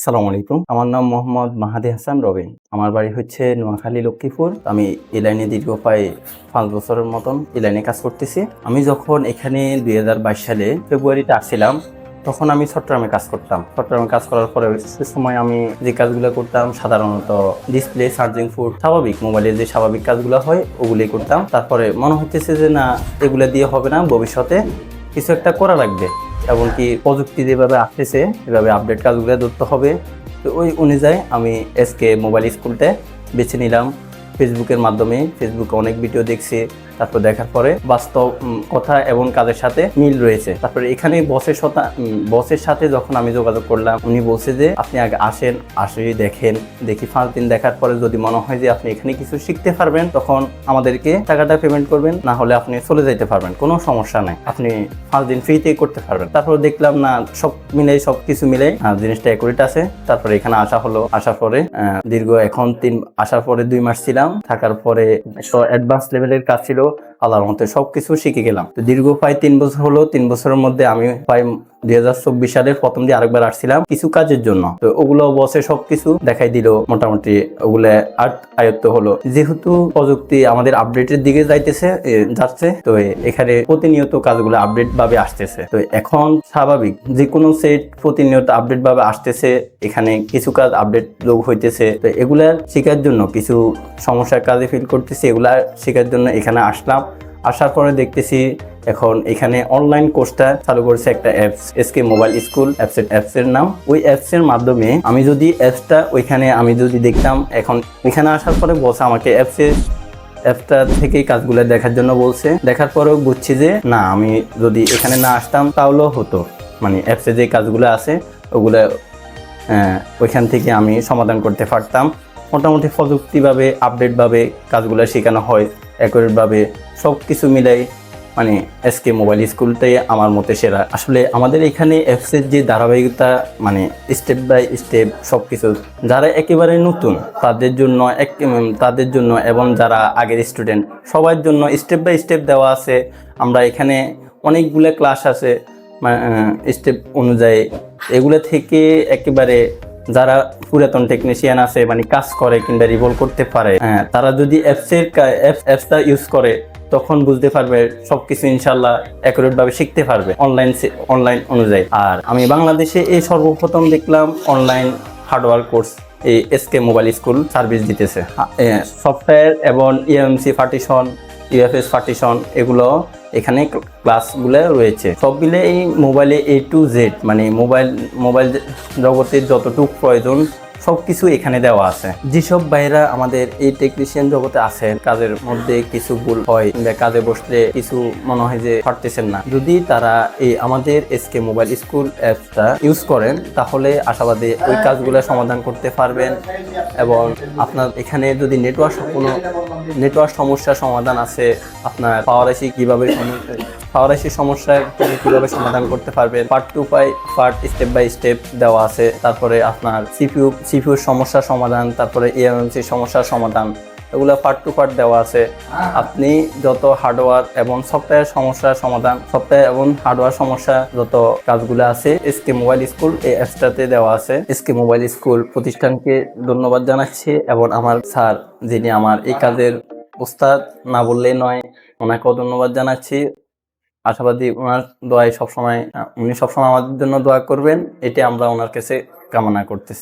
আসসালামু আলাইকুম। আমার নাম মোহাম্মদ মাহাদি হাসান রবিন। আমার বাড়ি হচ্ছে নোয়াখালী লক্ষ্মীপুর। আমি এই লাইনে দীর্ঘ প্রায় 5 বছরের মতন এই লাইনে কাজ করতেছি। আমি যখন এখানে 2022 সালে ফেব্রুয়ারিতে আসছিলাম, তখন আমি চট্টগ্রামে কাজ করতাম। চট্টগ্রামে কাজ করার পরে সে সময় আমি যে কাজগুলো করতাম সাধারণত ডিসপ্লে, চার্জিং পোর্ট, স্বাভাবিক মোবাইলের যে স্বাভাবিক কাজগুলো হয় ওগুলোই করতাম। তারপরে মনে হইতেছে যে না, এগুলো দিয়ে হবে না, ভবিষ্যতে কিছু একটা করা লাগবে। এমনকি প্রযুক্তি যেভাবে আসতেছে এভাবে আপডেট কাজগুলো ধরতে হবে। তো ওই অনুযায়ী আমি এসকে মোবাইল স্কুলটা বেছে নিলাম। ফেসবুকের মাধ্যমে ফেসবুকে অনেক ভিডিও দেখছি, তারপর দেখার পরে বাস্তব কথা এবং কাজের সাথে মিল রয়েছে। তারপরে এখানে বসের সাথে যখন আমি যোগাযোগ করলাম, উনি বলছে যে আপনি আগে আসে দেখেন, দেখি 5 দিন দেখার পরে যদি মনে হয় যে আপনি এখানে কিছু শিখতে পারবেন, তখন আমাদেরকে টাকাটা পেমেন্ট করবেন, না হলে আপনি চলে যেতে পারবেন, কোনো সমস্যা নাই, আপনি 5 দিন ফ্রিতেই করতে পারবেন। তারপর দেখলাম না, সব কিছু মিলে জিনিসটা অ্যাকুরেট আছে। তারপরে এখানে আসার পরে দীর্ঘ আসার পরে 2 মাস ছিলাম। থাকার পরে অ্যাডভান্স লেভেলের কাজ ছিল, আল্লাহর মতে সবকিছু শিখে গেলাম। তো দীর্ঘ প্রায় 3 বছর হলো। 3 বছরের মধ্যে আমি প্রায় 2024 সালের প্রথম দিয়ে আরেকবার আসছিলাম কিছু কাজের জন্য। তো ওগুলো বসে সবকিছু দেখাই দিল, মোটামুটি ওগুলো আয়ত্ত হলো। যেহেতু প্রযুক্তি আমাদের আপডেটের দিকে যাচ্ছে, তো এখানে প্রতিনিয়ত কাজগুলো আপডেট ভাবে আসতেছে। তো এখন স্বাভাবিক যে কোনো সেট প্রতিনিয়ত আপডেট ভাবে আসতেছে, এখানে কিছু কাজ আপডেট যোগ হইতেছে। তো এগুলা শেখার জন্য কিছু সমস্যার কাজে ফিল করতেছি, এগুলা শেখার জন্য এখানে আসলাম। আসার পরে দেখতেছি এখন এখানে অনলাইন কোর্সটা চালু করেছে একটা অ্যাপস, এসকে মোবাইল স্কুল অ্যাপসের নাম। ওই অ্যাপসের মাধ্যমে আমি যদি দেখতাম, এখন এখানে আসার পরে বলছে আমাকে অ্যাপটা থেকেই কাজগুলো দেখার জন্য বলছে। দেখার পরেও বুঝছি যে না, আমি যদি এখানে না আসতাম তাহলেও হতো, মানে অ্যাপসে যে কাজগুলো আছে ওগুলো ওইখান থেকে আমি সমাধান করতে পারতাম। মোটামুটি প্রযুক্তিভাবে আপডেটভাবে কাজগুলো শেখানো হয়, অ্যাকুরেটভাবে সব কিছু মিলাই মানে এসকে মোবাইল স্কুলটাই আমার মতে সেরা। আসলে আমাদের এখানে অ্যাপসের যে ধারাবাহিকতা, মানে স্টেপ বাই স্টেপ সব কিছু, যারা একেবারে নতুন তাদের জন্য এবং যারা আগের স্টুডেন্ট সবার জন্য স্টেপ বাই স্টেপ দেওয়া আছে। আমরা এখানে অনেকগুলো ক্লাস আছে স্টেপ অনুযায়ী। এগুলো থেকে একেবারে যারা পুরাতন টেকনিশিয়ান আছে, মানে কাজ করে কিংবা রিভলভ করতে পারে, তারা যদি অ্যাপসটা ইউজ করে তখন বুঝতে পারবে সবকিছু ইনশাল্লাহ অ্যাকুরেট ভাবে শিখতে পারবে অনলাইন অনুযায়ী। আর আমি বাংলাদেশে এই সর্বপ্রথম দেখলাম অনলাইন হার্ডওয়্যার কোর্স এই এসকে মোবাইল স্কুল সার্ভিস দিতেছে। সফটওয়্যার এবং ইএমসি পার্টিশন, ইউএফএস পার্টিশন, এগুলো এখানে ক্লাসগুলো রয়েছে। সব মিলে এই মোবাইলে A to Z, মানে মোবাইল জগতের যতটুকু প্রয়োজন সবকিছু এখানে দেওয়া আছে। যেসব ভাইরা আমাদের এই টেকনিশিয়ান জগতে আছেন, কাজের মধ্যে কিছু ভুল হয় কিংবা কাজে বসলে কিছু মনে হয় যে পারতেছেন না, যদি তারা এই আমাদের এসকে মোবাইল স্কুল অ্যাপসটা ইউজ করেন, তাহলে আশাবাদী ওই কাজগুলো সমাধান করতে পারবেন। এবং আপনার এখানে যদি নেটওয়ার্ক সমস্যার সমাধান আছে, আপনার পাওয়ার আইসি সমস্যা কিভাবে সমাধান করতে পারবেন, part two part step by step দেওয়া আছে। তারপরে আপনার সিপিউর সমস্যার সমাধান, তারপরে এএমসি সমস্যার সমাধান, এগুলো পার্ট টু পার্ট দেওয়া আছে। আপনি যত হার্ডওয়্যার এবং সফটওয়্যার সমস্যা যত কাজগুলো আছে এসকে মোবাইল স্কুল এই অ্যাপসটাতে দেওয়া আছে। এসকে মোবাইল স্কুল প্রতিষ্ঠানকে ধন্যবাদ জানাচ্ছি, এবং আমার স্যার যিনি আমার এই কাজের উস্তাদ না বললেই নয়, ওনাকেও ধন্যবাদ জানাচ্ছি। আশাবাদী উনি সবসময় আমাদের জন্য দোয়া করবেন, এটি আমরা ওনার কাছে কামনা করতেছি।